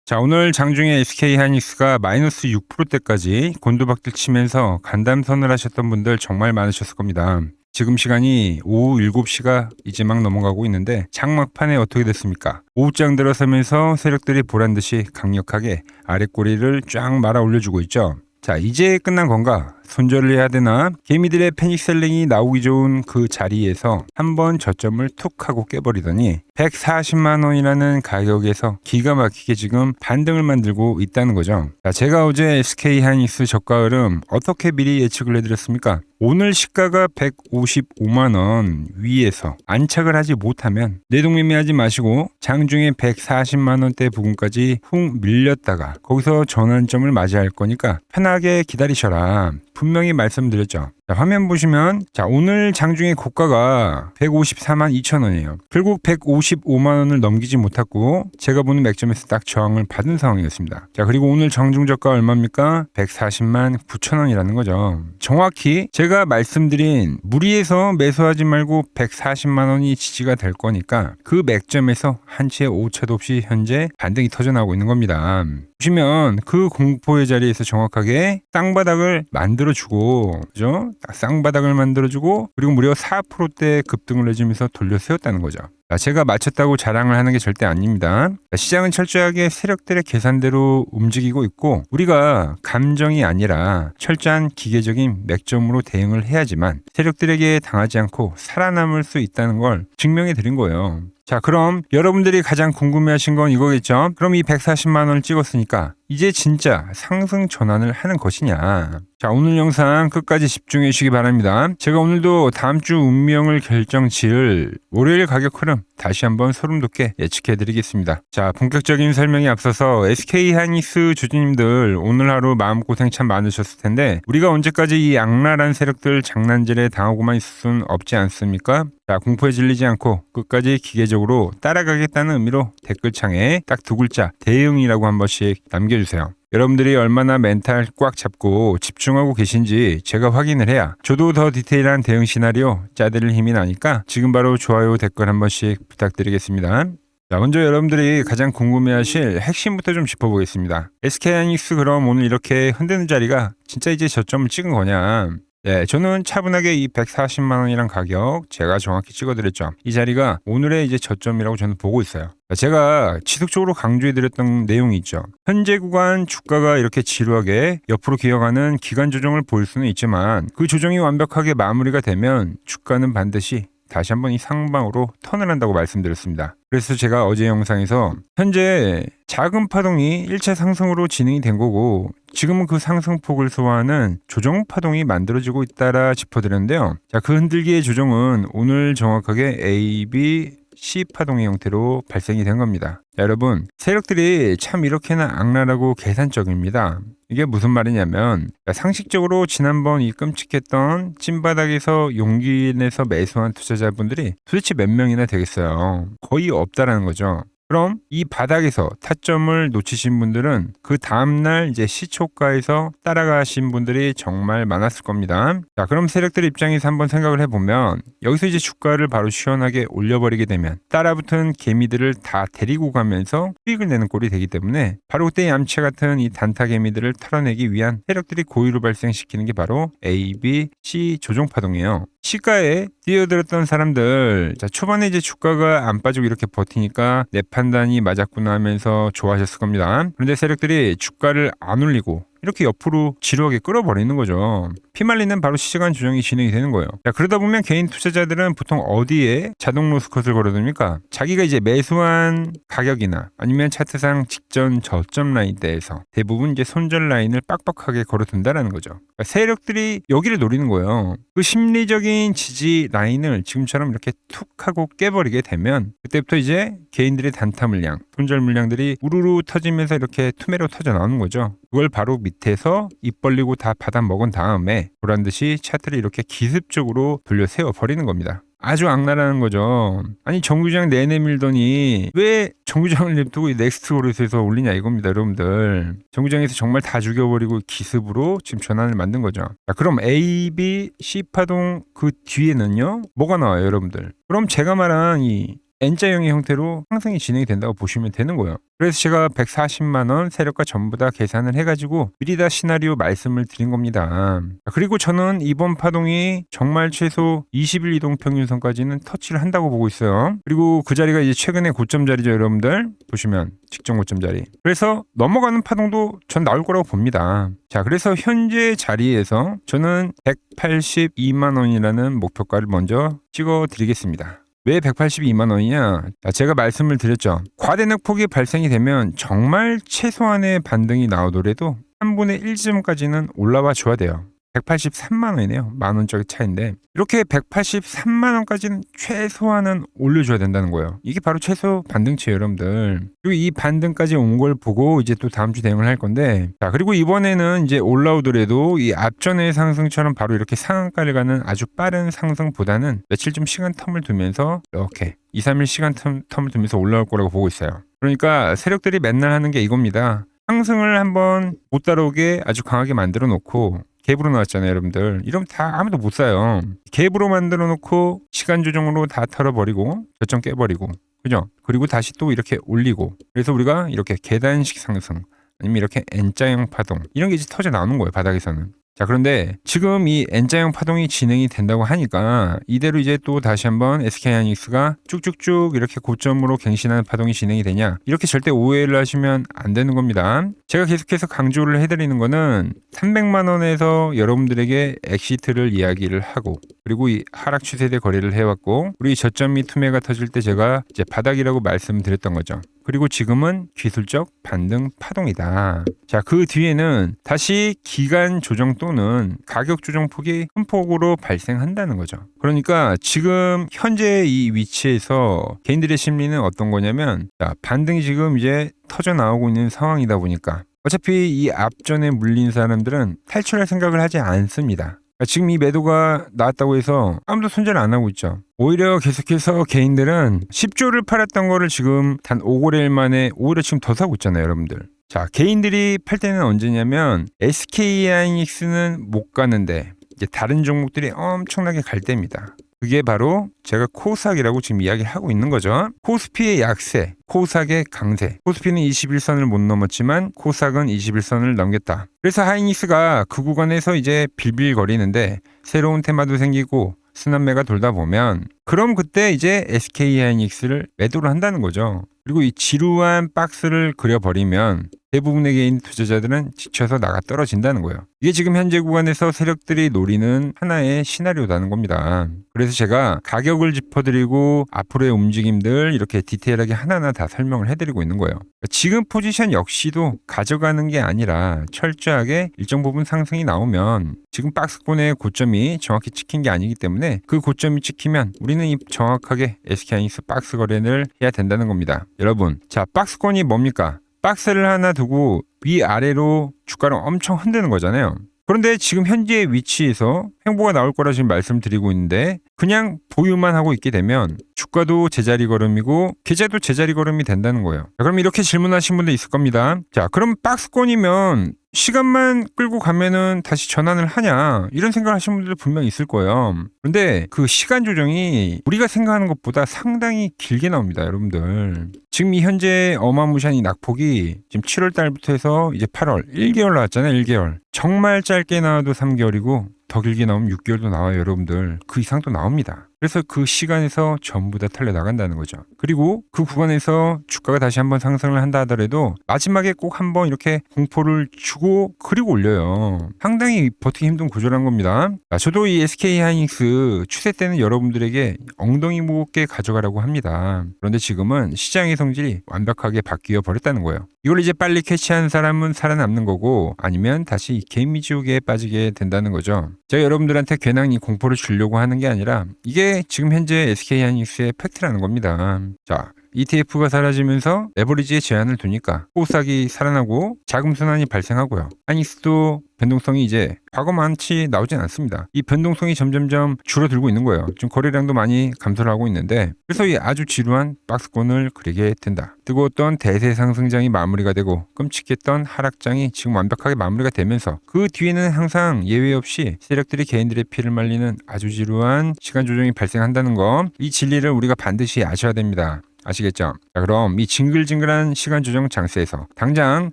자, 오늘 장중에 SK 하이닉스가 마이너스 6%대까지 곤두박질 치면서 간담선을 하셨던 분들 정말 많으셨을 겁니다. 지금 시간이 오후 7시가 이제 막 넘어가고 있는데 장막판에 어떻게 됐습니까? 오후장 들어서면서 세력들이 보란듯이 강력하게 아랫꼬리를 쫙 말아 올려주고 있죠. 자, 이제 끝난 건가? 손절을 해야 되나? 개미들의 패닉셀링이 나오기 좋은 그 자리에서 한번 저점을 툭 하고 깨버리더니 140만 원이라는 가격에서 기가 막히게 지금 반등을 만들고 있다는 거죠. 자, 제가 어제 SK 하이닉스 저가 흐름 어떻게 미리 예측을 해드렸습니까? 오늘 시가가 155만 원 위에서 안착을 하지 못하면 내동매매하지 마시고 장중에 140만 원대 부근까지 훅 밀렸다가 거기서 전환점을 맞이할 거니까 편하게 기다리셔라. 분명히 말씀드렸죠. 자, 화면 보시면 자, 오늘 장중의 고가가 154만 2천 원이에요. 결국 155만 원을 넘기지 못했고 제가 보는 맥점에서 딱 저항을 받은 상황이었습니다. 자, 그리고 오늘 정중 저가 얼마입니까? 140만 9천 원이라는 거죠. 정확히 제가 말씀드린 무리해서 매수하지 말고 140만 원이 지지가 될 거니까 그 맥점에서 한치의 오차도 없이 현재 반등이 터져나오고 있는 겁니다. 보시면 그 공포의 자리에서 정확하게 쌍바닥을 만들어주고, 그죠? 쌍바닥을 만들어주고, 그리고 무려 4%대 급등을 해주면서 돌려 세웠다는 거죠. 제가 맞췄다고 자랑을 하는 게 절대 아닙니다. 시장은 철저하게 세력들의 계산대로 움직이고 있고 우리가 감정이 아니라 철저한 기계적인 맥점으로 대응을 해야지만 세력들에게 당하지 않고 살아남을 수 있다는 걸 증명해 드린 거예요. 자, 그럼 여러분들이 가장 궁금해하신 건 이거겠죠? 그럼 이 140만 원을 찍었으니까 이제 진짜 상승 전환을 하는 것이냐? 자, 오늘 영상 끝까지 집중해 주시기 바랍니다. 제가 오늘도 다음 주 운명을 결정지을 월요일 가격 흐름 다시 한번 소름 돋게 예측해 드리겠습니다. 자, 본격적인 설명에 앞서서 SK 하이닉스 주주님들 오늘 하루 마음고생 참 많으셨을 텐데 우리가 언제까지 이 악랄한 세력들 장난질에 당하고만 있을 수는 없지 않습니까? 자, 공포에 질리지 않고 끝까지 기계적으로 따라가겠다는 의미로 댓글창에 딱 두 글자 대응이라고 한 번씩 남겨주세요. 여러분들이 얼마나 멘탈 꽉 잡고 집중하고 계신지 제가 확인을 해야 저도 더 디테일한 대응 시나리오 짜드릴 힘이 나니까 지금 바로 좋아요 댓글 한 번씩 부탁드리겠습니다. 자, 먼저 여러분들이 가장 궁금해하실 핵심부터 좀 짚어보겠습니다. SK하이닉스 그럼 오늘 이렇게 흔드는 자리가 진짜 이제 저점을 찍은 거냐? 네, 저는 차분하게 이 140만 원이란 가격 제가 정확히 찍어드렸죠. 이 자리가 오늘의 이제 저점이라고 저는 보고 있어요. 제가 지속적으로 강조해드렸던 내용이 있죠. 현재 구간 주가가 이렇게 지루하게 옆으로 기어가는 기간 조정을 보일 수는 있지만 그 조정이 완벽하게 마무리가 되면 주가는 반드시 다시 한번 이 상방으로 턴을 한다고 말씀드렸습니다. 그래서 제가 어제 영상에서 현재 작은 파동이 1차 상승으로 진행이 된 거고 지금은 그 상승폭을 소화하는 조정 파동이 만들어지고 있다라 짚어드렸는데요. 자, 그 흔들기의 조정은 오늘 정확하게 A, B, C 파동의 형태로 발생이 된 겁니다. 자, 여러분, 세력들이 참 이렇게나 악랄하고 계산적입니다. 이게 무슨 말이냐면 상식적으로 지난번 이 끔찍했던 찐바닥에서 용기 내서 매수한 투자자분들이 도대체 몇 명이나 되겠어요? 거의 없다라는 거죠. 그럼 이 바닥에서 타점을 놓치신 분들은 그 다음날 이제 시초가에서 따라가신 분들이 정말 많았을 겁니다. 자, 그럼 세력들 입장에서 한번 생각을 해보면 여기서 이제 주가를 바로 시원하게 올려버리게 되면 따라붙은 개미들을 다 데리고 가면서 수익을 내는 꼴이 되기 때문에 바로 그때 얌체 같은 이 단타 개미들을 털어내기 위한 세력들이 고의로 발생시키는 게 바로 A, B, C 조정파동이에요. 시가에 뛰어들었던 사람들, 자, 초반에 이제 주가가 안 빠지고 이렇게 버티니까 내 판단이 맞았구나 하면서 좋아하셨을 겁니다. 그런데 세력들이 주가를 안 올리고 이렇게 옆으로 지루하게 끌어버리는 거죠. 피말리는 바로 시간 조정이 진행이 되는 거예요. 자, 그러다 보면 개인 투자자들은 보통 어디에 자동 로스컷을 걸어둡니까? 자기가 이제 매수한 가격이나 아니면 차트상 직전 저점 라인대에서 대부분 이제 손절 라인을 빡빡하게 걸어둔다라는 거죠. 그러니까 세력들이 여기를 노리는 거예요. 그 심리적인 지지 라인을 지금처럼 이렇게 툭 하고 깨버리게 되면 그때부터 이제 개인들의 단타 물량, 손절 물량들이 우르르 터지면서 이렇게 투매로 터져 나오는 거죠. 그걸 바로 밑에서 입 벌리고 다 받아 먹은 다음에 보란듯이 차트를 이렇게 기습적으로 돌려 세워 버리는 겁니다. 아주 악랄한 거죠. 아니, 정규장 내내 밀더니 왜 정규장을 냅두고 넥스트 오르스에서 올리냐 이겁니다, 여러분들. 정규장에서 정말 다 죽여버리고 기습으로 지금 전환을 만든 거죠. 자, 그럼 A, B, C 파동 그 뒤에는요 뭐가 나와요, 여러분들? 그럼 제가 말한 이 N자형의 형태로 상승이 진행이 된다고 보시면 되는 거예요. 그래서 제가 140만원 세력과 전부 다 계산을 해가지고 미리 다 시나리오 말씀을 드린 겁니다. 그리고 저는 이번 파동이 정말 최소 20일 이동평균선까지는 터치를 한다고 보고 있어요. 그리고 그 자리가 이제 최근의 고점 자리죠. 여러분들 보시면 직전 고점 자리. 그래서 넘어가는 파동도 전 나올 거라고 봅니다. 자, 그래서 현재 자리에서 저는 182만원이라는 목표가를 먼저 찍어 드리겠습니다. 왜 182만 원이냐? 제가 말씀을 드렸죠. 과대낙폭이 발생이 되면 정말 최소한의 반등이 나오더라도 3분의 1 지점까지는 올라와 줘야 돼요. 183만 원이네요. 만원짜리 차이인데 이렇게 183만 원까지는 최소한은 올려줘야 된다는 거예요. 이게 바로 최소 반등치예요, 여러분들. 그리고 이 반등까지 온 걸 보고 이제 또 다음 주 대응을 할 건데, 자, 그리고 이번에는 이제 올라오더라도 이 앞전의 상승처럼 바로 이렇게 상한가를 가는 아주 빠른 상승보다는 며칠 좀 시간 텀을 두면서 이렇게 2, 3일 시간 텀을 두면서 올라올 거라고 보고 있어요. 그러니까 세력들이 맨날 하는 게 이겁니다. 상승을 한번 못 따라오게 아주 강하게 만들어 놓고 갭으로 나왔잖아요, 여러분들. 이러면 다 아무도 못 사요. 갭으로 만들어 놓고 시간 조정으로 다 털어버리고 저점 깨버리고, 그죠? 그리고 다시 또 이렇게 올리고, 그래서 우리가 이렇게 계단식 상승 아니면 이렇게 N자형 파동 이런 게 이제 터져 나오는 거예요, 바닥에서는. 자, 그런데 지금 이 N자형 파동이 진행이 된다고 하니까 이대로 이제 또 다시 한번 SK하이닉스가 쭉쭉쭉 이렇게 고점으로 갱신하는 파동이 진행이 되냐, 이렇게 절대 오해를 하시면 안 되는 겁니다. 제가 계속해서 강조를 해드리는 거는 300만 원에서 여러분들에게 엑시트를 이야기를 하고, 그리고 이 하락 추세대 거래를 해왔고, 우리 저점 및 투매가 터질 때 제가 이제 바닥이라고 말씀드렸던 거죠. 그리고 지금은 기술적 반등 파동이다. 자, 그 뒤에는 다시 기간 조정 또는 가격 조정 폭이 큰 폭으로 발생한다는 거죠. 그러니까 지금 현재 이 위치에서 개인들의 심리는 어떤 거냐면, 자, 반등이 지금 이제 터져 나오고 있는 상황이다 보니까 어차피 이 앞전에 물린 사람들은 탈출할 생각을 하지 않습니다. 지금 이 매도가 나왔다고 해서 아무도 손절 안 하고 있죠. 오히려 계속해서 개인들은 10조를 팔았던 거를 지금 단 5거래일 만에 오히려 지금 더 사고 있잖아요, 여러분들. 자, 개인들이 팔 때는 언제냐면 SK하이닉스는 못 가는데 이제 다른 종목들이 엄청나게 갈 때입니다. 그게 바로 제가 코스닥이라고 지금 이야기하고 있는 거죠. 코스피의 약세, 코스닥의 강세. 코스피는 21선을 못 넘었지만 코스닥은 21선을 넘겼다. 그래서 하이닉스가 그 구간에서 이제 빌빌거리는데 새로운 테마도 생기고 순환매가 돌다 보면, 그럼 그때 이제 SK하이닉스를 매도를 한다는 거죠. 그리고 이 지루한 박스를 그려버리면 대부분의 개인 투자자들은 지쳐서 나가 떨어진다는 거예요. 이게 지금 현재 구간에서 세력들이 노리는 하나의 시나리오라는 겁니다. 그래서 제가 가격을 짚어드리고 앞으로의 움직임들 이렇게 디테일하게 하나하나 다 설명을 해드리고 있는 거예요. 지금 포지션 역시도 가져가는 게 아니라 철저하게 일정 부분 상승이 나오면, 지금 박스권의 고점이 정확히 찍힌 게 아니기 때문에 그 고점이 찍히면 우리는 정확하게 SK하이닉스 박스 거래를 해야 된다는 겁니다. 여러분, 자, 박스권이 뭡니까? 박스를 하나 두고 위아래로 주가를 엄청 흔드는 거잖아요. 그런데 지금 현재 위치에서 횡보가 나올 거라 지금 말씀드리고 있는데, 그냥 보유만 하고 있게 되면 주가도 제자리 걸음이고 계좌도 제자리 걸음이 된다는 거예요. 자, 그럼 이렇게 질문하신 분도 있을 겁니다. 자, 그럼 박스권이면 시간만 끌고 가면은 다시 전환을 하냐, 이런 생각을 하시는 분들도 분명히 있을 거예요. 그런데 그 시간 조정이 우리가 생각하는 것보다 상당히 길게 나옵니다, 여러분들. 지금 이 현재 어마무시한 이 낙폭이 지금 7월 달부터 해서 이제 8월 1개월 나왔잖아요. 1개월. 정말 짧게 나와도 3개월이고 더 길게 나오면 6개월도 나와요, 여러분들. 그 이상도 나옵니다. 그래서 그 시간에서 전부 다 털려 나간다는 거죠. 그리고 그 구간에서 주가가 다시 한번 상승을 한다 하더라도 마지막에 꼭 한번 이렇게 공포를 주고 그리고 올려요. 상당히 버티기 힘든 구조란 겁니다. 저도 이 SK하이닉스 추세 때는 여러분들에게 엉덩이 무겁게 가져가라고 합니다. 그런데 지금은 시장의 성질이 완벽하게 바뀌어 버렸다는 거예요. 이걸 이제 빨리 캐치한 사람은 살아남는 거고, 아니면 다시 개미지옥에 빠지게 된다는 거죠. 제가 여러분들한테 괜한 이 공포를 주려고 하는 게 아니라 이게 지금 현재 SK하이닉스의 팩트라는 겁니다. 자, ETF가 사라지면서 레버리지에 제한을 두니까 호스닥이 살아나고 자금 순환이 발생하고요. 하이닉스도 변동성이 이제 과거만치 나오진 않습니다. 이 변동성이 점점점 줄어들고 있는 거예요. 지금 거래량도 많이 감소를 하고 있는데, 그래서 이 아주 지루한 박스권을 그리게 된다. 뜨거웠던 대세 상승장이 마무리가 되고 끔찍했던 하락장이 지금 완벽하게 마무리가 되면서 그 뒤에는 항상 예외 없이 세력들이 개인들의 피를 말리는 아주 지루한 시간 조정이 발생한다는 거, 이 진리를 우리가 반드시 아셔야 됩니다. 아시겠죠? 자, 그럼 이 징글징글한 시간 조정 장세에서 당장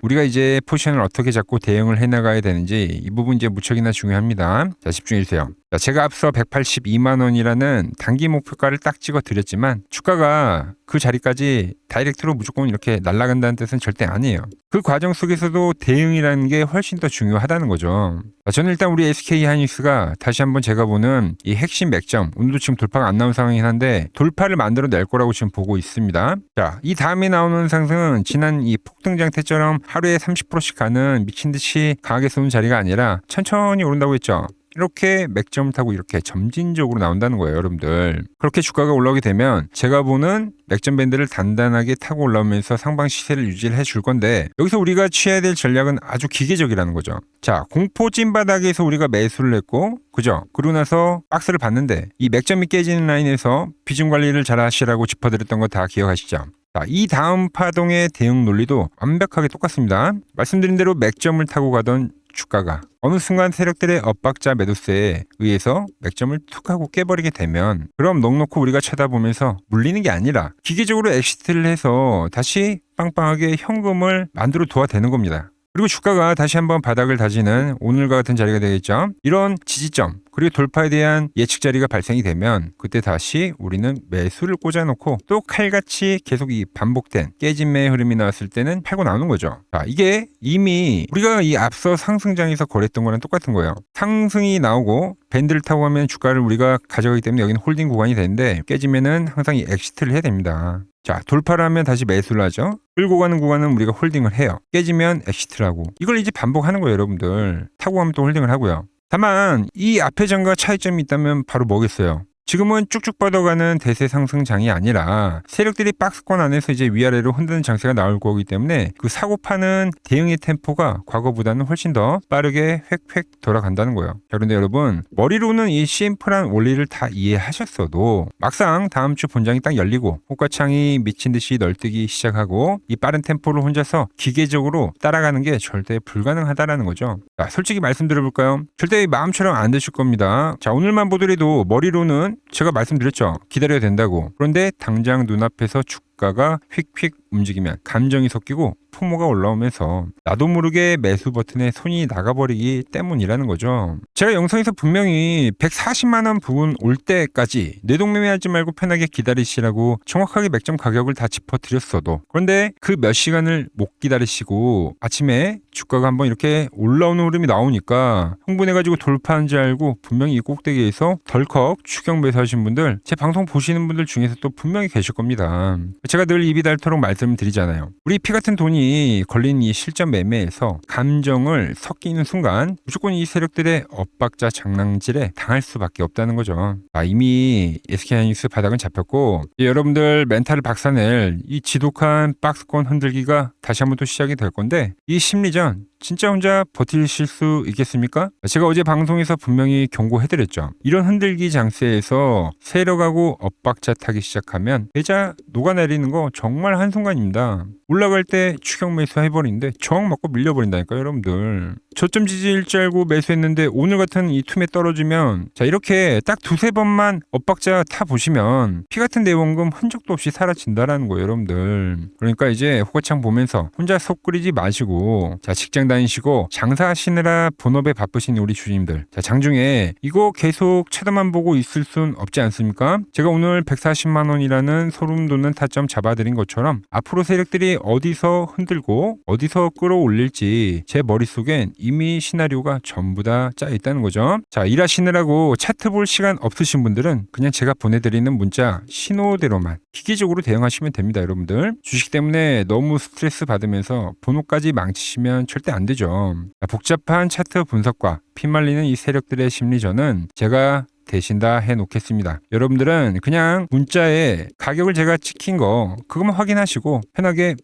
우리가 이제 포지션을 어떻게 잡고 대응을 해나가야 되는지, 이 부분 이제 무척이나 중요합니다. 자, 집중해주세요. 자, 제가 앞서 182만 원이라는 단기 목표가를 딱 찍어 드렸지만 주가가 그 자리까지 다이렉트로 무조건 이렇게 날아간다는 뜻은 절대 아니에요. 그 과정 속에서도 대응이라는 게 훨씬 더 중요하다는 거죠. 자, 저는 일단 우리 SK 하이닉스가 다시 한번 제가 보는 이 핵심 맥점, 오늘도 지금 돌파가 안 나온 상황이긴 한데 돌파를 만들어 낼 거라고 지금 보고 있습니다. 자, 이 다음에 나오는 상승은 지난 이 폭등장 때처럼 하루에 30%씩 가는 미친 듯이 강하게 쏘는 자리가 아니라 천천히 오른다고 했죠. 이렇게 맥점을 타고 이렇게 점진적으로 나온다는 거예요, 여러분들. 그렇게 주가가 올라오게 되면 제가 보는 맥점 밴드를 단단하게 타고 올라오면서 상방 시세를 유지를 해줄 건데, 여기서 우리가 취해야 될 전략은 아주 기계적이라는 거죠. 자, 공포 찐바닥에서 우리가 매수를 했고, 그죠? 그러고 나서 박스를 봤는데 이 맥점이 깨지는 라인에서 비중 관리를 잘 하시라고 짚어드렸던 거 다 기억하시죠? 자, 이 다음 파동의 대응 논리도 완벽하게 똑같습니다. 말씀드린 대로 맥점을 타고 가던 주가가 어느 순간 세력들의 엇박자 매도세에 의해서 맥점을 툭 하고 깨버리게 되면, 그럼 넉넉히 우리가 쳐다보면서 물리는 게 아니라 기계적으로 엑시트를 해서 다시 빵빵하게 현금을 만들어 둬야 되는 겁니다. 그리고 주가가 다시 한번 바닥을 다지는 오늘과 같은 자리가 되겠죠. 이런 지지점 그리고 돌파에 대한 예측 자리가 발생이 되면 그때 다시 우리는 매수를 꽂아놓고 또 칼같이 계속 이 반복된 깨짐의 흐름이 나왔을 때는 팔고 나오는 거죠. 자, 이게 이미 우리가 이 앞서 상승장에서 거래했던 거랑 똑같은 거예요. 상승이 나오고 밴드를 타고 가면 주가를 우리가 가져가기 때문에 여기는 홀딩 구간이 되는데, 깨지면은 항상 이 엑시트를 해야 됩니다. 자, 돌파를 하면 다시 매수를 하죠. 끌고 가는 구간은 우리가 홀딩을 해요. 깨지면 엑시트를 하고, 이걸 이제 반복하는 거예요, 여러분들. 타고 가면 또 홀딩을 하고요. 다만 이 앞의 장과 차이점이 있다면 바로 뭐겠어요? 지금은 쭉쭉 뻗어가는 대세 상승장이 아니라 세력들이 박스권 안에서 이제 위아래로 흔드는 장세가 나올 거기 때문에 그 사고 파는 대응의 템포가 과거보다는 훨씬 더 빠르게 획획 돌아간다는 거예요. 자, 그런데 여러분, 머리로는 이 심플한 원리를 다 이해하셨어도 막상 다음 주 본장이 딱 열리고 호가창이 미친 듯이 널뛰기 시작하고 이 빠른 템포를 혼자서 기계적으로 따라가는 게 절대 불가능하다라는 거죠. 자, 솔직히 말씀드려볼까요? 절대 마음처럼 안 되실 겁니다. 자, 오늘만 보더라도 머리로는 제가 말씀드렸죠. 기다려야 된다고. 그런데 당장 눈앞에서 주가가 휙휙 움직이면 감정이 섞이고 포모가 올라오면서 나도 모르게 매수 버튼에 손이 나가버리기 때문이라는 거죠. 제가 영상에서 분명히 140만 원 부분 올 때까지 내동매매하지 말고 편하게 기다리시라고 정확하게 맥점 가격을 다 짚어드렸어도, 그런데 그 몇 시간을 못 기다리시고 아침에 주가가 한번 이렇게 올라오는 흐름이 나오니까 흥분해가지고 돌파한 줄 알고 분명히 이 꼭대기에서 덜컥 추격 매수하신 분들, 제 방송 보시는 분들 중에서 또 분명히 계실 겁니다. 제가 늘 입이 닳도록 말씀드리잖아요. 우리 피 같은 돈이 걸린 이 실전 매매에서 감정을 섞이는 순간 무조건 이 세력들의 엇박자 장난질에 당할 수밖에 없다는 거죠. 이미 SK하이닉스 바닥은 잡혔고, 여러분들 멘탈을 박살낼 이 지독한 박스권 흔들기가 다시 한번 또 시작이 될 건데, 이 심리전 진짜 혼자 버티실 수 있겠습니까? 제가 어제 방송에서 분명히 경고해드렸죠. 이런 흔들기 장세에서 세력하고 엇박자 타기 시작하면 계좌 녹아내리는 거 정말 한순간입니다. 올라갈 때 추격 매수 해버리는데 저항 맞고 밀려버린다니까요, 여러분들. 저점 지지일 줄 알고 매수했는데 오늘 같은 이 틈에 떨어지면, 자, 이렇게 딱 두세 번만 엇박자 타보시면 피 같은 내원금 흔적도 없이 사라진다라는 거예요, 여러분들. 그러니까 이제 호가창 보면서 혼자 속 끓이지 마시고, 자, 직장 다니시고 장사하시느라 본업에 바쁘신 우리 주님들, 자, 장중에 이거 계속 쳐다만 보고 있을 순 없지 않습니까? 제가 오늘 140만 원이라는 소름 돋는 타점 잡아드린 것처럼 앞으로 세력들이 어디서 흔들고 어디서 끌어올릴지 제 머릿속엔 이미 시나리오가 전부 다 짜 있다는 거죠. 자, 일하시느라고 차트 볼 시간 없으신 분들은 그냥 제가 보내드리는 문자 신호대로만 기계적으로 대응하시면 됩니다, 여러분들. 주식 때문에 너무 스트레스 받으면서 번호까지 망치시면 절대 안 되죠. 복잡한 차트 분석과 피말리는 이 세력들의 심리전은 제가 대신 다 해놓겠습니다. 여러분들은 그냥 문자에 가격을 제가 찍힌 거 그것만 확인하시고 편하게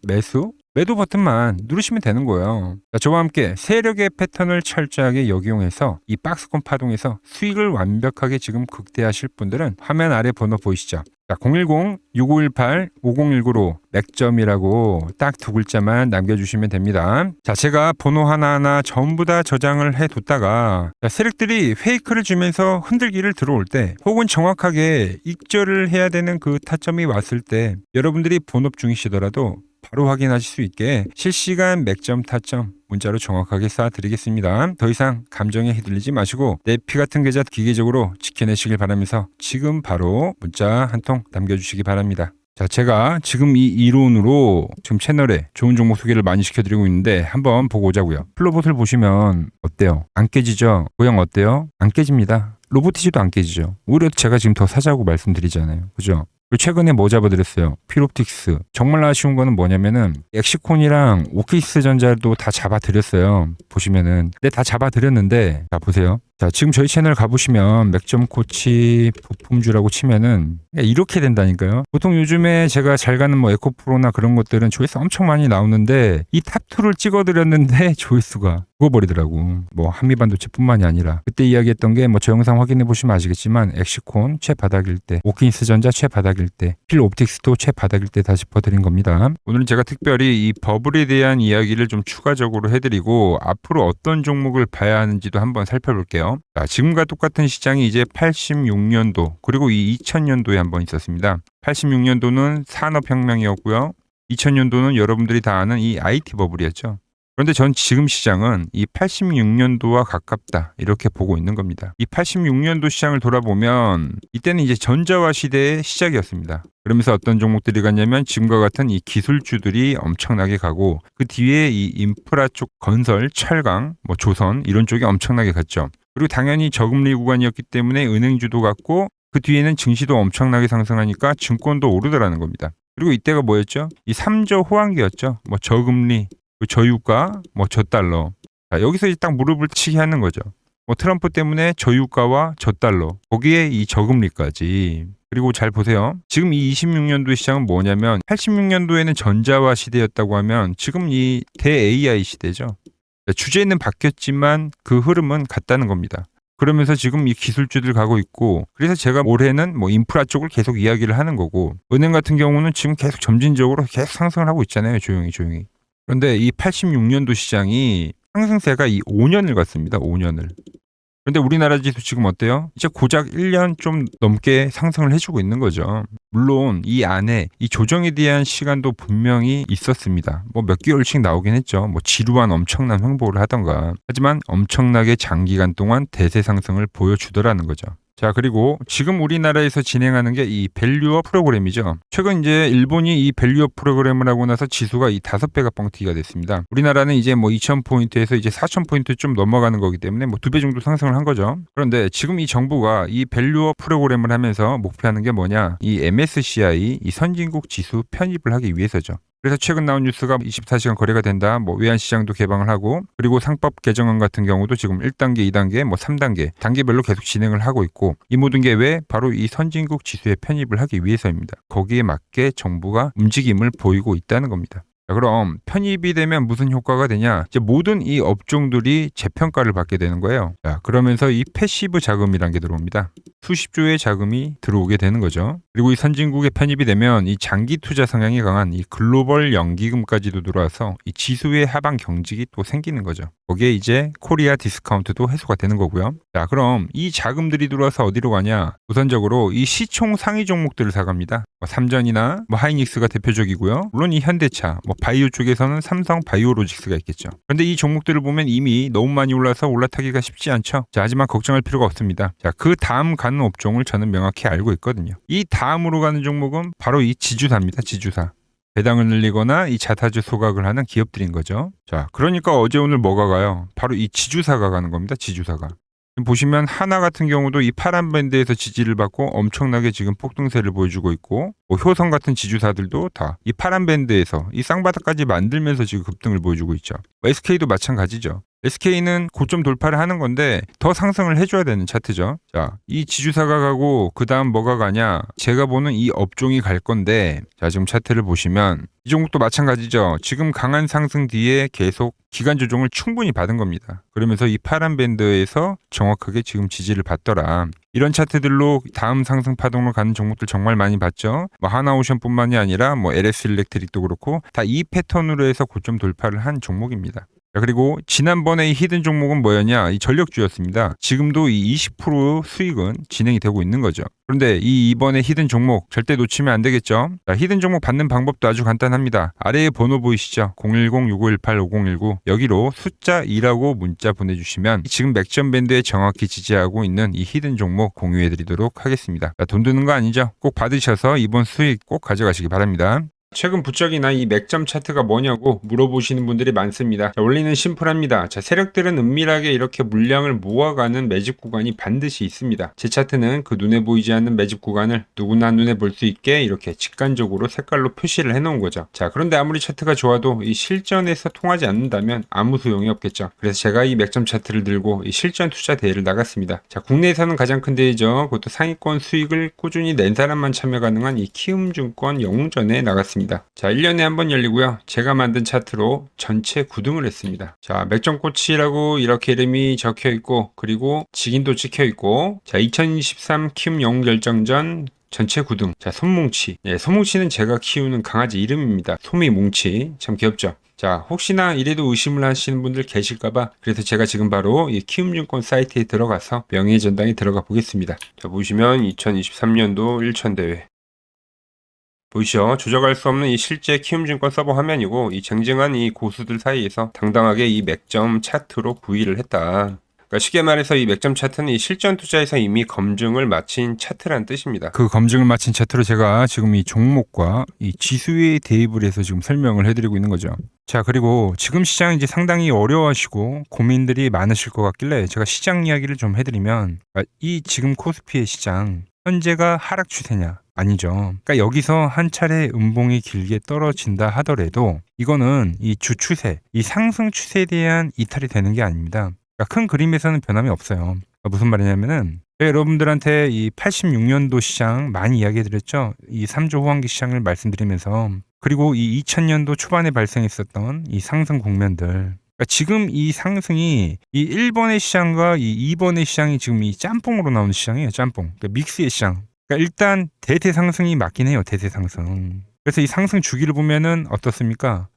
매도 버튼만 누르시면 되는 거예요. 자, 저와 함께 세력의 패턴을 철저하게 역이용해서 이 박스권 파동에서 수익을 완벽하게 지금 극대화하실 분들은 화면 아래 번호 보이시죠? 자, 010-6518-5019로 맥점이라고 딱 두 글자만 남겨주시면 됩니다. 자, 제가 번호 하나하나 전부 다 저장을 해뒀다가 세력들이 페이크를 주면서 흔들기를 들어올 때 혹은 정확하게 익절을 해야 되는 그 타점이 왔을 때 여러분들이 본업 중이시더라도 바로 확인하실 수 있게 실시간 맥점 타점 문자로 정확하게 쏴드리겠습니다. 더 이상 감정에 휘둘리지 마시고 내 피 같은 계좌 기계적으로 지켜내시길 바라면서 지금 바로 문자 한 통 남겨주시기 바랍니다. 자, 제가 지금 이 이론으로 지금 채널에 좋은 종목 소개를 많이 시켜드리고 있는데 한번 보고 오자고요. 플로봇을 보시면 어때요? 안 깨지죠? 모양 어때요? 안 깨집니다. 로보티지도 안 깨지죠. 오히려 제가 지금 더 사자고 말씀드리잖아요. 그죠? 최근에 뭐 잡아드렸어요? 필옵틱스. 정말 아쉬운 거는 뭐냐면은 엑시콘이랑 오키스 전자도 다 잡아드렸어요. 보시면은. 근데 다 잡아드렸는데 자 보세요. 자 지금 저희 채널 가보시면 맥점 코치 부품주라고 치면은 이렇게 된다니까요. 보통 요즘에 제가 잘 가는 뭐 에코프로나 그런 것들은 조회수 엄청 많이 나오는데 이 탑2를 찍어드렸는데 조회수가 죽어버리더라고. 뭐 한미반도체뿐만이 아니라 그때 이야기했던 게 뭐 저 영상 확인해 보시면 아시겠지만 엑시콘 최바닥일 때, 오킨스 전자 최바닥일 때, 필옵틱스도 최바닥일 때 다 짚어드린 겁니다. 오늘은 제가 특별히 이 버블에 대한 이야기를 좀 추가적으로 해드리고 앞으로 어떤 종목을 봐야 하는지도 한번 살펴볼게요. 자, 지금과 똑같은 시장이 이제 86년도 그리고 이 2000년도에 한번 있었습니다. 86년도는 산업혁명이었고요. 2000년도는 여러분들이 다 아는 이 IT 버블이었죠. 그런데 전 지금 시장은 이 86년도와 가깝다 이렇게 보고 있는 겁니다. 이 86년도 시장을 돌아보면 이때는 이제 전자화 시대의 시작이었습니다. 그러면서 어떤 종목들이 갔냐면 지금과 같은 이 기술주들이 엄청나게 가고 그 뒤에 이 인프라 쪽 건설, 철강, 뭐 조선 이런 쪽이 엄청나게 갔죠. 그리고 당연히 저금리 구간이었기 때문에 은행주도 갔고 그 뒤에는 증시도 엄청나게 상승하니까 증권도 오르더라는 겁니다. 그리고 이때가 뭐였죠? 이 3조 호황기였죠. 뭐 저금리, 저유가, 뭐 저달러. 자, 여기서 이제 딱 무릎을 치게 하는 거죠. 뭐 트럼프 때문에 저유가와 저달러, 거기에 이 저금리까지. 그리고 잘 보세요. 지금 이 26년도 시장은 뭐냐면 86년도에는 전자화 시대였다고 하면 지금 이 대 AI 시대죠. 주제는 바뀌었지만 그 흐름은 같다는 겁니다. 그러면서 지금 이 기술주들 가고 있고 그래서 제가 올해는 뭐 인프라 쪽을 계속 이야기를 하는 거고 은행 같은 경우는 지금 계속 점진적으로 계속 상승을 하고 있잖아요. 조용히. 그런데 이 86년도 시장이 상승세가 이 5년을 갔습니다. 5년을. 그런데 우리나라 지수 지금 어때요? 이제 고작 1년 좀 넘게 상승을 해주고 있는 거죠. 물론 이 안에 이 조정에 대한 시간도 분명히 있었습니다. 뭐 몇 개월씩 나오긴 했죠. 뭐 지루한 엄청난 횡보를 하던가. 하지만 엄청나게 장기간 동안 대세 상승을 보여주더라는 거죠. 자, 그리고 지금 우리나라에서 진행하는 게 이 밸류업 프로그램이죠. 최근 이제 일본이 이 밸류업 프로그램을 하고 나서 지수가 이 5배가 뻥튀기가 됐습니다. 우리나라는 이제 뭐 2000포인트에서 이제 4000포인트 좀 넘어가는 거기 때문에 뭐 2배 정도 상승을 한 거죠. 그런데 지금 이 정부가 이 밸류업 프로그램을 하면서 목표하는 게 뭐냐? 이 MSCI 이 선진국 지수 편입을 하기 위해서죠. 그래서 최근 나온 뉴스가 24시간 거래가 된다. 뭐 외환시장도 개방을 하고 그리고 상법 개정안 같은 경우도 지금 1단계, 2단계, 뭐 3단계 단계별로 계속 진행을 하고 있고 이 모든 게 왜? 바로 이 선진국 지수에 편입을 하기 위해서입니다. 거기에 맞게 정부가 움직임을 보이고 있다는 겁니다. 자, 그럼 편입이 되면 무슨 효과가 되냐? 이제 모든 이 업종들이 재평가를 받게 되는 거예요. 자, 그러면서 이 패시브 자금이라는 게 들어옵니다. 수십조의 자금이 들어오게 되는 거죠. 그리고 이 선진국에 편입이 되면 이 장기 투자 성향이 강한 이 글로벌 연기금까지도 들어와서 이 지수의 하방 경직이 또 생기는 거죠. 거기에 이제 코리아 디스카운트도 해소가 되는 거고요. 자, 그럼 이 자금들이 들어와서 어디로 가냐? 우선적으로 이 시총 상위 종목들을 사갑니다. 뭐 삼전이나 뭐 하이닉스가 대표적이고요. 물론 이 현대차, 뭐 바이오 쪽에서는 삼성 바이오로직스가 있겠죠. 그런데 이 종목들을 보면 이미 너무 많이 올라서 올라타기가 쉽지 않죠. 자, 하지만 걱정할 필요가 없습니다. 자, 그 다음 가는 업종을 저는 명확히 알고 있거든요. 이 다음으로 가는 종목은 바로 이 지주사입니다. 지주사. 배당을 늘리거나 이 자타주 소각을 하는 기업들인 거죠. 자, 그러니까 어제 오늘 뭐가 가요? 바로 이 지주사가 가는 겁니다. 지주사가. 보시면 하나 같은 경우도 이 파란 밴드에서 지지를 받고 엄청나게 지금 폭등세를 보여주고 있고 뭐 효성 같은 지주사들도 다 이 파란 밴드에서 이 쌍바닥까지 만들면서 지금 급등을 보여주고 있죠. SK도 마찬가지죠. SK는 고점 돌파를 하는 건데 더 상승을 해줘야 되는 차트죠. 자, 이 지주사가 가고 그 다음 뭐가 가냐? 제가 보는 이 업종이 갈 건데, 자, 지금 차트를 보시면 이 종목도 마찬가지죠. 지금 강한 상승 뒤에 계속 기간 조정을 충분히 받은 겁니다. 그러면서 이 파란 밴드에서 정확하게 지금 지지를 받더라. 이런 차트들로 다음 상승 파동으로 가는 종목들 정말 많이 봤죠. 뭐 하나오션뿐만이 아니라 뭐 LS 일렉트릭도 그렇고 다 이 패턴으로 해서 고점 돌파를 한 종목입니다. 자, 그리고 지난번에 이 히든 종목은 뭐였냐? 이 전력주였습니다. 지금도 이 20% 수익은 진행이 되고 있는 거죠. 그런데 이번에 히든 종목 절대 놓치면 안 되겠죠? 자, 히든 종목 받는 방법도 아주 간단합니다. 아래에 번호 보이시죠? 010-6518-5019 여기로 숫자 2라고 문자 보내주시면 지금 맥점 밴드에 정확히 지지하고 있는 이 히든 종목 공유해드리도록 하겠습니다. 자, 돈 드는 거 아니죠? 꼭 받으셔서 이번 수익 꼭 가져가시기 바랍니다. 최근 부적이나 이 맥점 차트가 뭐냐고 물어보시는 분들이 많습니다. 자, 원리는 심플합니다. 자, 세력들은 은밀하게 이렇게 물량을 모아가는 매집 구간이 반드시 있습니다. 제 차트는 그 눈에 보이지 않는 매집 구간을 누구나 눈에 볼 수 있게 이렇게 직관적으로 색깔로 표시를 해놓은 거죠. 자, 그런데 아무리 차트가 좋아도 이 실전에서 통하지 않는다면 아무 소용이 없겠죠. 그래서 제가 이 맥점 차트를 들고 이 실전 투자 대회를 나갔습니다. 자, 국내에서는 가장 큰 대회죠. 그것도 상위권 수익을 꾸준히 낸 사람만 참여 가능한 이 키움증권 영웅전에 나갔습니다. 자, 1년에 한 번 열리고요. 제가 만든 차트로 전체 9등을 했습니다. 자, 맥점꼬치라고 이렇게 이름이 적혀 있고, 그리고 직인도 찍혀 있고, 자, 2023 키움 영웅 결정전 전체 9등. 자, 손뭉치. 예, 손뭉치는 제가 키우는 강아지 이름입니다. 소미뭉치. 참 귀엽죠? 자, 혹시나 이래도 의심을 하시는 분들 계실까봐 그래서 제가 지금 바로 이 키움증권 사이트에 들어가서 명예의 전당에 들어가 보겠습니다. 자, 보시면 2023년도 1천대회. 보이시죠? 조작할 수 없는 이 실제 키움증권 서버 화면이고, 이 쟁쟁한 이 고수들 사이에서 당당하게 이 맥점 차트로 구의를 했다. 그러니까 쉽게 말해서 이 맥점 차트는 이 실전 투자에서 이미 검증을 마친 차트란 뜻입니다. 그 검증을 마친 차트로 제가 지금 이 종목과 이 지수에 대입을 해서 지금 설명을 해드리고 있는 거죠. 자, 그리고 지금 시장 이제 상당히 어려워하시고 고민들이 많으실 것 같길래 제가 시장 이야기를 좀 해드리면, 이 지금 코스피의 시장 현재가 하락 추세냐? 아니죠. 그러니까 여기서 한 차례 음봉이 길게 떨어진다 하더라도 이거는 이 주추세, 이 상승 추세에 대한 이탈이 되는 게 아닙니다. 그러니까 큰 그림에서는 변함이 없어요. 무슨 말이냐면은 여러분들한테 이 86년도 시장 많이 이야기해드렸죠. 이 3조 호황기 시장을 말씀드리면서, 그리고 이 2000년도 초반에 발생했었던 이 상승 국면들. 그러니까 지금 이 상승이 이 1번의 시장과 이 2번의 시장이 지금 이 짬뽕으로 나오는 시장이에요. 짬뽕. 그러니까 믹스의 시장. 그러니까 일단 대세 상승이 맞긴 해요. 대세 상승. 그래서 이 상승 주기를 보면은 어떻습니까?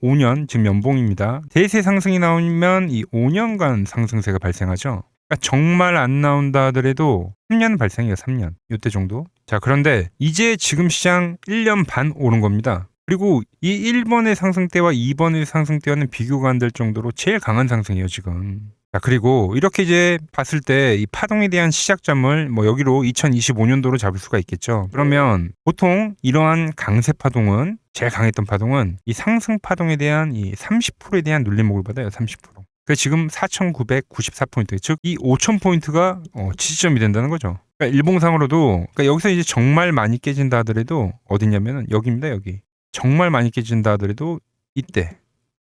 5년 지금 연봉입니다. 대세 상승이 나오면 이 5년간 상승세가 발생하죠. 그러니까 정말 안 나온다 하더라도 3년 발생해요. 3년. 이때 정도. 자, 그런데 이제 지금 시장 1년 반 오른 겁니다. 그리고 이 1번의 상승 때와 2번의 상승 때와는 비교가 안 될 정도로 제일 강한 상승이에요, 지금. 자, 그리고 이렇게 이제 봤을 때 이 파동에 대한 시작점을 뭐 여기로 2025년도로 잡을 수가 있겠죠. 그러면 보통 이러한 강세 파동은, 제일 강했던 파동은 이 상승 파동에 대한 이 30%에 대한 눌림목을 받아요. 30%. 그래서 지금 4,994포인트, 즉 이 5,000포인트가 지지점이 된다는 거죠. 그러니까 일봉상으로도, 그러니까 여기서 이제 정말 많이 깨진다 하더라도 어디냐면은 여기입니다. 여기. 정말 많이 깨진다 하더라도 이때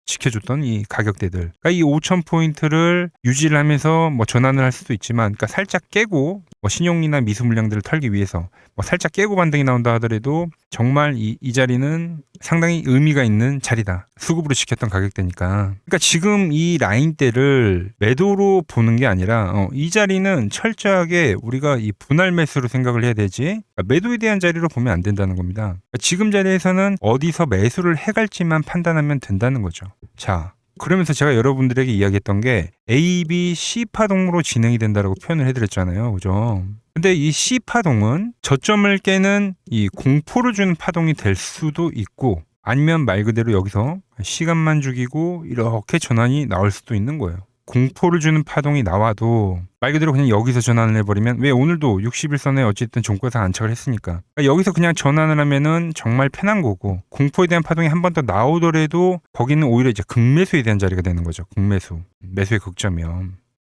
지켜줬던 이 가격대들. 그러니까 이 5,000포인트를 유지를 하면서 뭐 전환을 할 수도 있지만, 그러니까 살짝 깨고 뭐 신용이나 미수 물량들을 털기 위해서 뭐 살짝 깨고 반등이 나온다 하더라도 정말 이 자리는 상당히 의미가 있는 자리다. 수급으로 지켰던 가격대니까. 그러니까 지금 이 라인대를 매도로 보는 게 아니라 이 자리는 철저하게 우리가 이 분할 매수로 생각을 해야 되지, 그러니까 매도에 대한 자리로 보면 안 된다는 겁니다. 그러니까 지금 자리에서는 어디서 매수를 해갈지만 판단하면 된다는 거죠. 자, 그러면서 제가 여러분들에게 이야기했던 게 A, B, C 파동으로 진행이 된다라고 표현을 해드렸잖아요. 그죠? 근데 이 C 파동은 저점을 깨는 이 공포를 주는 파동이 될 수도 있고, 아니면 말 그대로 여기서 시간만 죽이고 이렇게 전환이 나올 수도 있는 거예요. 공포를 주는 파동이 나와도 말 그대로 그냥 여기서 전환을 해버리면, 왜 오늘도 60일선에 어쨌든 종가에서 안착을 했으니까, 그러니까 여기서 그냥 전환을 하면은 정말 편한 거고, 공포에 대한 파동이 한 번 더 나오더라도 거기는 오히려 이제 극매수에 대한 자리가 되는 거죠. 극매수, 매수의 극점이요.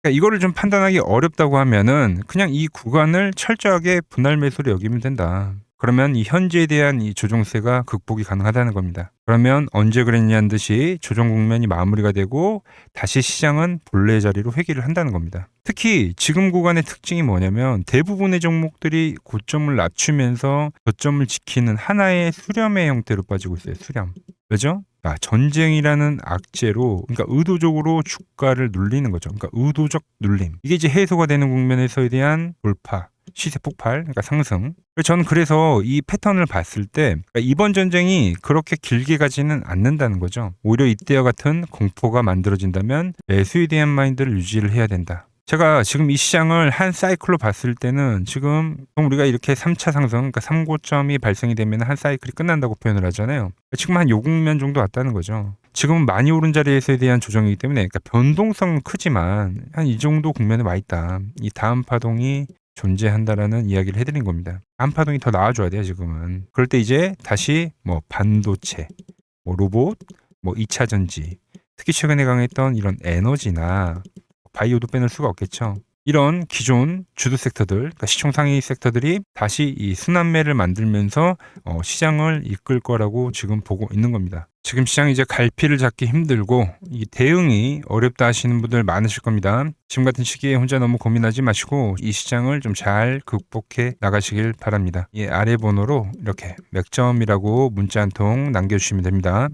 그러니까 이거를 좀 판단하기 어렵다고 하면은 그냥 이 구간을 철저하게 분할 매수로 여기면 된다. 그러면 이 현재에 대한 이 조정세가 극복이 가능하다는 겁니다. 그러면 언제 그랬냐는 듯이 조정 국면이 마무리가 되고 다시 시장은 본래 자리로 회귀를 한다는 겁니다. 특히 지금 구간의 특징이 뭐냐면 대부분의 종목들이 고점을 낮추면서 저점을 지키는 하나의 수렴의 형태로 빠지고 있어요. 수렴. 왜죠? 전쟁이라는 악재로, 그러니까 의도적으로 주가를 눌리는 거죠. 그러니까 의도적 눌림. 이게 이제 해소가 되는 국면에서에 대한 돌파, 시세 폭발, 그러니까 상승. 저는 그래서 이 패턴을 봤을 때 그러니까 이번 전쟁이 그렇게 길게 가지는 않는다는 거죠. 오히려 이때와 같은 공포가 만들어진다면 매수에 대한 마인드를 유지를 해야 된다. 제가 지금 이 시장을 한 사이클로 봤을 때는 지금 우리가 이렇게 3차 상승, 그러니까 3고점이 발생이 되면 한 사이클이 끝난다고 표현을 하잖아요. 지금 한 요 국면 정도 왔다는 거죠. 지금은 많이 오른 자리에서에 대한 조정이기 때문에 그러니까 변동성은 크지만 한 이 정도 국면에 와 있다. 이 다음 파동이 존재한다라는 이야기를 해드린 겁니다. 다음 파동이 더 나와줘야 돼요, 지금은. 그럴 때 이제 다시 뭐 반도체, 뭐 로봇, 뭐 2차 전지, 특히 최근에 강했던 이런 에너지나 바이오도 빼놓을 수가 없겠죠. 이런 기존 주도 섹터들, 그러니까 시총 상위 섹터들이 다시 이 순환매를 만들면서 시장을 이끌 거라고 지금 보고 있는 겁니다. 지금 시장이 이제 갈피를 잡기 힘들고 이 대응이 어렵다 하시는 분들 많으실 겁니다. 지금 같은 시기에 혼자 너무 고민하지 마시고 이 시장을 좀 잘 극복해 나가시길 바랍니다. 이 아래 번호로 이렇게 맥점이라고 문자 한 통 남겨주시면 됩니다.